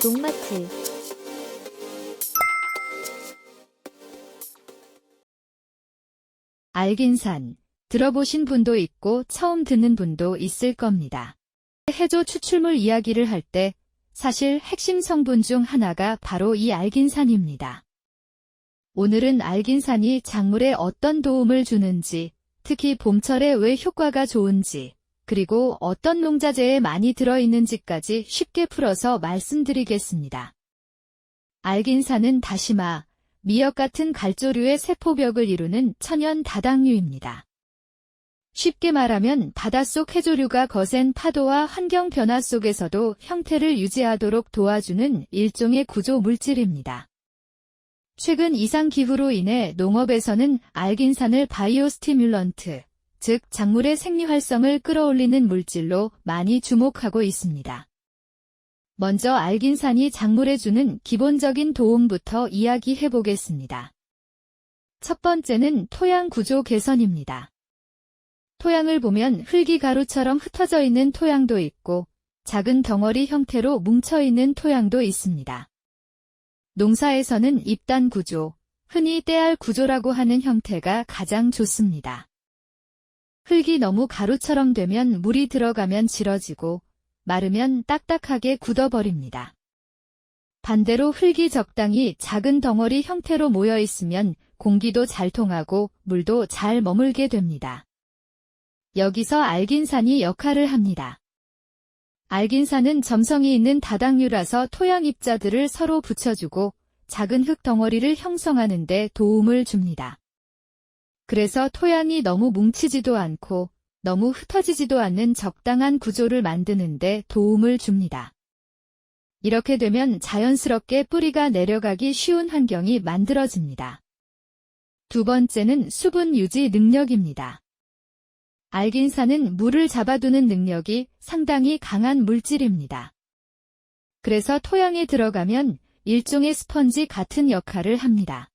농마트. 알긴산, 들어보신 분도 있고 처음 듣는 분도 있을 겁니다. 해조 추출물 이야기를 할 때 사실 핵심 성분 중 하나가 바로 이 알긴산입니다. 오늘은 알긴산이 작물에 어떤 도움을 주는지, 특히 봄철에 왜 효과가 좋은지, 그리고 어떤 농자재에 많이 들어있는지까지 쉽게 풀어서 말씀드리겠습니다. 알긴산은 다시마, 미역 같은 갈조류의 세포벽을 이루는 천연 다당류입니다. 쉽게 말하면 바닷속 해조류가 거센 파도와 환경 변화 속에서도 형태를 유지하도록 도와주는 일종의 구조 물질입니다. 최근 이상기후로 인해 농업에서는 알긴산을 바이오 스티뮬런트, 즉 작물의 생리활성을 끌어올리는 물질로 많이 주목하고 있습니다. 먼저 알긴산이 작물에 주는 기본적인 도움부터 이야기해 보겠습니다. 첫 번째는 토양 구조 개선입니다. 토양을 보면 흙이 가루처럼 흩어져 있는 토양도 있고 작은 덩어리 형태로 뭉쳐있는 토양도 있습니다. 농사에서는 입단 구조, 흔히 떼알 구조라고 하는 형태가 가장 좋습니다. 흙이 너무 가루처럼 되면 물이 들어가면 질어지고 마르면 딱딱하게 굳어버립니다. 반대로 흙이 적당히 작은 덩어리 형태로 모여 있으면 공기도 잘 통하고 물도 잘 머물게 됩니다. 여기서 알긴산이 역할을 합니다. 알긴산은 점성이 있는 다당류라서 토양 입자들을 서로 붙여주고 작은 흙 덩어리를 형성하는 데 도움을 줍니다. 그래서 토양이 너무 뭉치지도 않고 너무 흩어지지도 않는 적당한 구조를 만드는 데 도움을 줍니다. 이렇게 되면 자연스럽게 뿌리가 내려가기 쉬운 환경이 만들어집니다. 두 번째는 수분 유지 능력입니다. 알긴산은 물을 잡아두는 능력이 상당히 강한 물질입니다. 그래서 토양에 들어가면 일종의 스펀지 같은 역할을 합니다.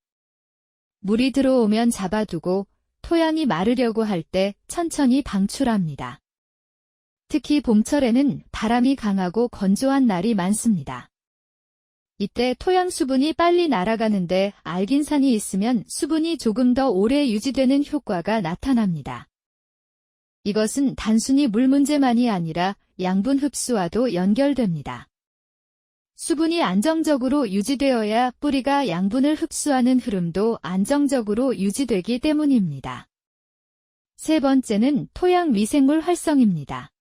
물이 들어오면 잡아두고 토양이 마르려고 할 때 천천히 방출합니다. 특히 봄철에는 바람이 강하고 건조한 날이 많습니다. 이때 토양 수분이 빨리 날아가는데 알긴산이 있으면 수분이 조금 더 오래 유지되는 효과가 나타납니다. 이것은 단순히 물 문제만이 아니라 양분 흡수와도 연결됩니다. 수분이 안정적으로 유지되어야 뿌리가 양분을 흡수하는 흐름도 안정적으로 유지되기 때문입니다. 세 번째는 토양 미생물 활성입니다.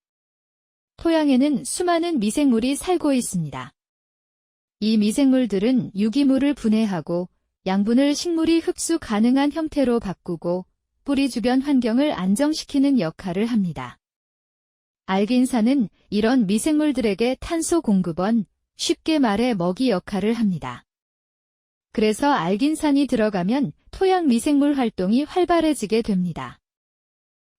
토양에는 수많은 미생물이 살고 있습니다. 이 미생물들은 유기물을 분해하고 양분을 식물이 흡수 가능한 형태로 바꾸고 뿌리 주변 환경을 안정시키는 역할을 합니다. 알긴산은 이런 미생물들에게 탄소 공급원, 쉽게 말해 먹이 역할을 합니다. 그래서 알긴산이 들어가면 토양 미생물 활동이 활발해지게 됩니다.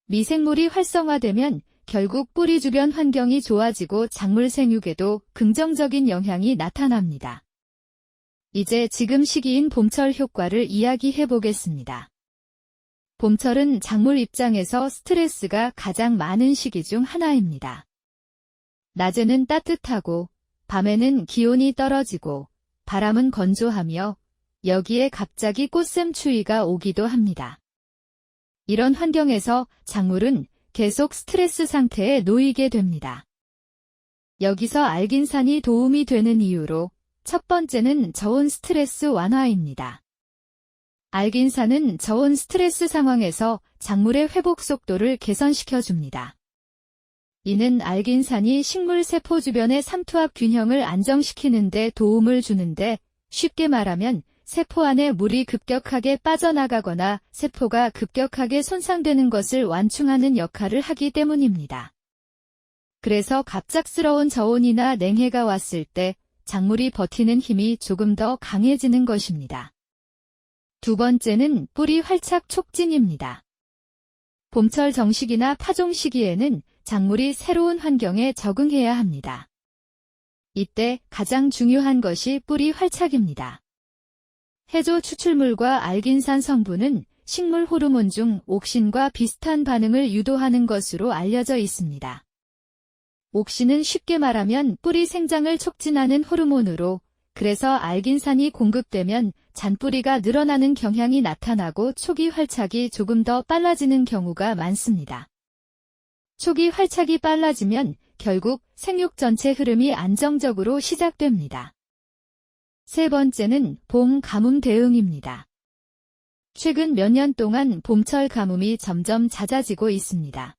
미생물이 활성화되면 결국 뿌리 주변 환경이 좋아지고 작물 생육에도 긍정적인 영향이 나타납니다. 이제 지금 시기인 봄철 효과를 이야기해 보겠습니다. 봄철은 작물 입장에서 스트레스가 가장 많은 시기 중 하나입니다. 낮에는 따뜻하고 밤에는 기온이 떨어지고 바람은 건조하며 여기에 갑자기 꽃샘 추위가 오기도 합니다. 이런 환경에서 작물은 계속 스트레스 상태에 놓이게 됩니다. 여기서 알긴산이 도움이 되는 이유로 첫 번째는 저온 스트레스 완화입니다. 알긴산은 저온 스트레스 상황에서 작물의 회복 속도를 개선시켜줍니다. 이는 알긴산이 식물 세포 주변의 삼투압 균형을 안정시키는 데 도움을 주는데 쉽게 말하면 세포 안에 물이 급격하게 빠져나가거나 세포가 급격하게 손상되는 것을 완충하는 역할을 하기 때문입니다. 그래서 갑작스러운 저온이나 냉해가 왔을 때 작물이 버티는 힘이 조금 더 강해지는 것입니다. 두 번째는 뿌리 활착 촉진입니다. 봄철 정식이나 파종 시기에는 작물이 새로운 환경에 적응해야 합니다. 이때 가장 중요한 것이 뿌리 활착입니다. 해조 추출물과 알긴산 성분은 식물 호르몬 중 옥신과 비슷한 반응을 유도하는 것으로 알려져 있습니다. 옥신은 쉽게 말하면 뿌리 생장을 촉진하는 호르몬으로, 그래서 알긴산이 공급되면 잔뿌리가 늘어나는 경향이 나타나고 초기 활착이 조금 더 빨라지는 경우가 많습니다. 초기 활착이 빨라지면 결국 생육 전체 흐름이 안정적으로 시작됩니다. 세 번째는 봄 가뭄 대응입니다. 최근 몇 년 동안 봄철 가뭄이 점점 잦아지고 있습니다.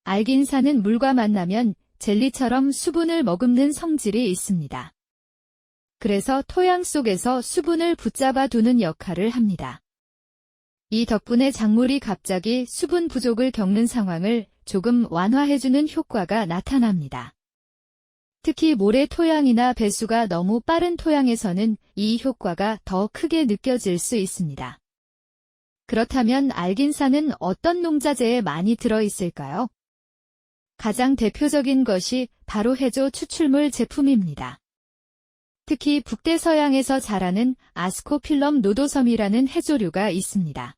알긴산은 물과 만나면 젤리처럼 수분을 머금는 성질이 있습니다. 그래서 토양 속에서 수분을 붙잡아 두는 역할을 합니다. 이 덕분에 작물이 갑자기 수분 부족을 겪는 상황을 조금 완화해주는 효과가 나타납니다. 특히 모래 토양이나 배수가 너무 빠른 토양에서는 이 효과가 더 크게 느껴질 수 있습니다. 그렇다면 알긴산은 어떤 농자재에 많이 들어있을까요? 가장 대표적인 것이 바로 해조 추출물 제품입니다. 특히 북대서양에서 자라는 아스코필럼 노도섬이라는 해조류가 있습니다.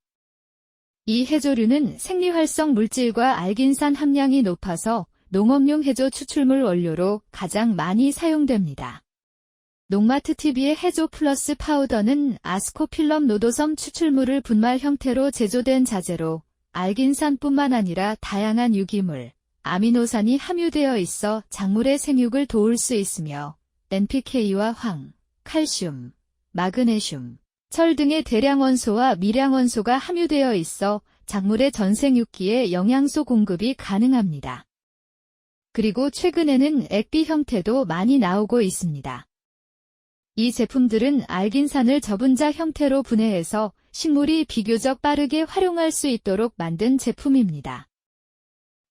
이 해조류는 생리활성 물질과 알긴산 함량이 높아서 농업용 해조 추출물 원료로 가장 많이 사용됩니다. 농마트TV의 해조 플러스 파우더는 아스코필럼 노도섬 추출물을 분말 형태로 제조된 자재로 알긴산뿐만 아니라 다양한 유기물, 아미노산이 함유되어 있어 작물의 생육을 도울 수 있으며 NPK와 황, 칼슘, 마그네슘, 철 등의 대량 원소와 미량 원소가 함유되어 있어 작물의 전생육기에 영양소 공급이 가능합니다. 그리고 최근에는 액비 형태도 많이 나오고 있습니다. 이 제품들은 알긴산을 저분자 형태로 분해해서 식물이 비교적 빠르게 활용할 수 있도록 만든 제품입니다.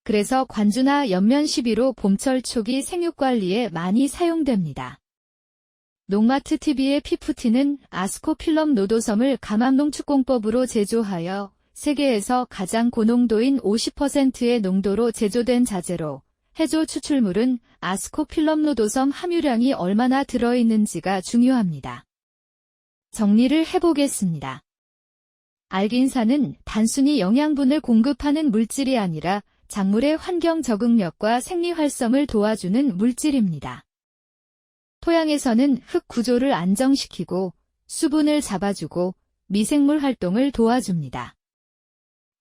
그래서 관주나 연면 시비로 봄철 초기 생육관리에 많이 사용됩니다. 농마트TV의 피프티는 아스코필럼 노도섬을 감암농축공법으로 제조하여 세계에서 가장 고농도인 50%의 농도로 제조된 자재로 해조 추출물은 아스코필럼 노도섬 함유량이 얼마나 들어있는지가 중요합니다. 정리를 해보겠습니다. 알긴산은 단순히 영양분을 공급하는 물질이 아니라 작물의 환경 적응력과 생리 활성을 도와주는 물질입니다. 토양에서는 흙 구조를 안정시키고 수분을 잡아주고 미생물 활동을 도와줍니다.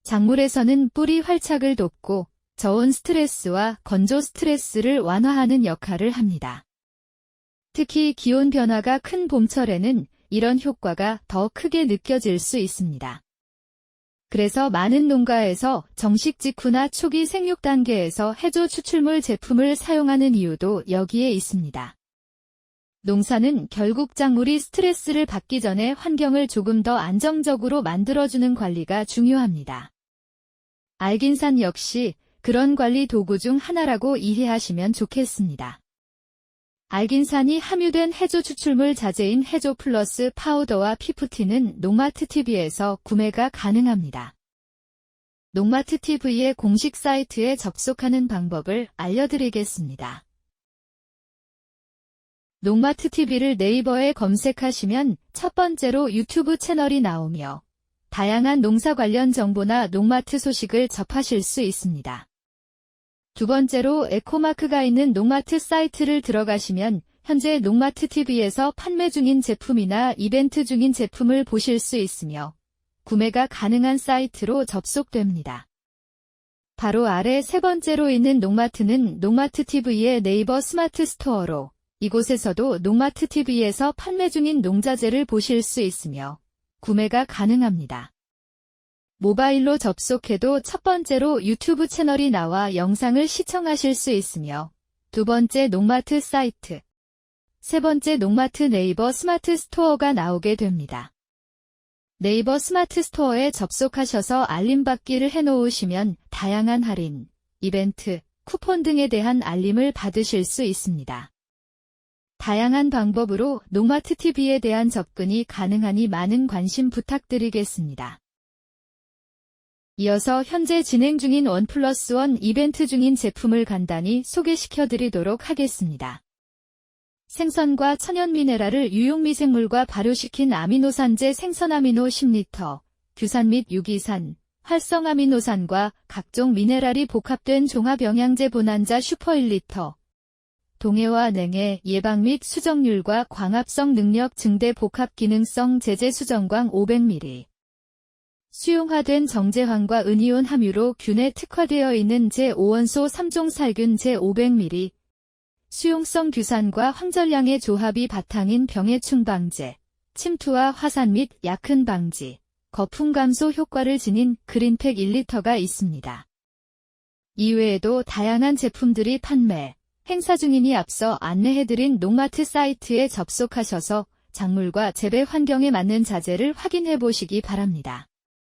작물에서는 뿌리 활착을 돕고 저온 스트레스와 건조 스트레스를 완화하는 역할을 합니다. 특히 기온 변화가 큰 봄철에는 이런 효과가 더 크게 느껴질 수 있습니다. 그래서 많은 농가에서 정식 직후나 초기 생육 단계에서 해조 추출물 제품을 사용하는 이유도 여기에 있습니다. 농사는 결국 작물이 스트레스를 받기 전에 환경을 조금 더 안정적으로 만들어주는 관리가 중요합니다. 알긴산 역시 그런 관리 도구 중 하나라고 이해하시면 좋겠습니다. 알긴산이 함유된 해조 추출물 자재인 해조 플러스 파우더와 피프티는 농마트TV에서 구매가 가능합니다. 농마트TV의 공식 사이트에 접속하는 방법을 알려드리겠습니다. 농마트TV를 네이버에 검색하시면 첫 번째로 유튜브 채널이 나오며 다양한 농사 관련 정보나 농마트 소식을 접하실 수 있습니다. 두 번째로 에코마크가 있는 농마트 사이트를 들어가시면 현재 농마트TV에서 판매 중인 제품이나 이벤트 중인 제품을 보실 수 있으며 구매가 가능한 사이트로 접속됩니다. 바로 아래 세 번째로 있는 농마트는 농마트TV의 네이버 스마트 스토어로 이곳에서도 농마트TV에서 판매 중인 농자재를 보실 수 있으며 구매가 가능합니다. 모바일로 접속해도 첫 번째로 유튜브 채널이 나와 영상을 시청하실 수 있으며 두 번째 농마트 사이트, 세 번째 농마트 네이버 스마트 스토어가 나오게 됩니다. 네이버 스마트 스토어에 접속하셔서 알림받기를 해놓으시면 다양한 할인, 이벤트, 쿠폰 등에 대한 알림을 받으실 수 있습니다. 다양한 방법으로 농마트TV에 대한 접근이 가능하니 많은 관심 부탁드리겠습니다. 이어서 현재 진행 중인 1+1 이벤트 중인 제품을 간단히 소개시켜드리도록 하겠습니다. 생선과 천연미네랄을 유용미생물과 발효시킨 아미노산제 생선아미노 10L, 규산 및 유기산, 활성아미노산과 각종 미네랄이 복합된 종합영양제 보난자 슈퍼 1리터. 동해와 냉해 예방 및 수정률과 광합성 능력 증대 복합 기능성 제제 수정광 500ml. 수용화된 정제황과 은이온 함유로 균에 특화되어 있는 제5원소 3종 살균 제500ml. 수용성 규산과 황전량의 조합이 바탕인 병해충 방제, 침투와 화산 및 약흔 방지, 거품 감소 효과를 지닌 그린팩 1리터가 있습니다. 이외에도 다양한 제품들이 판매, 행사 중이니 앞서 안내해드린 농마트 사이트에 접속하셔서 작물과 재배 환경에 맞는 자재를 확인해 보시기 바랍니다.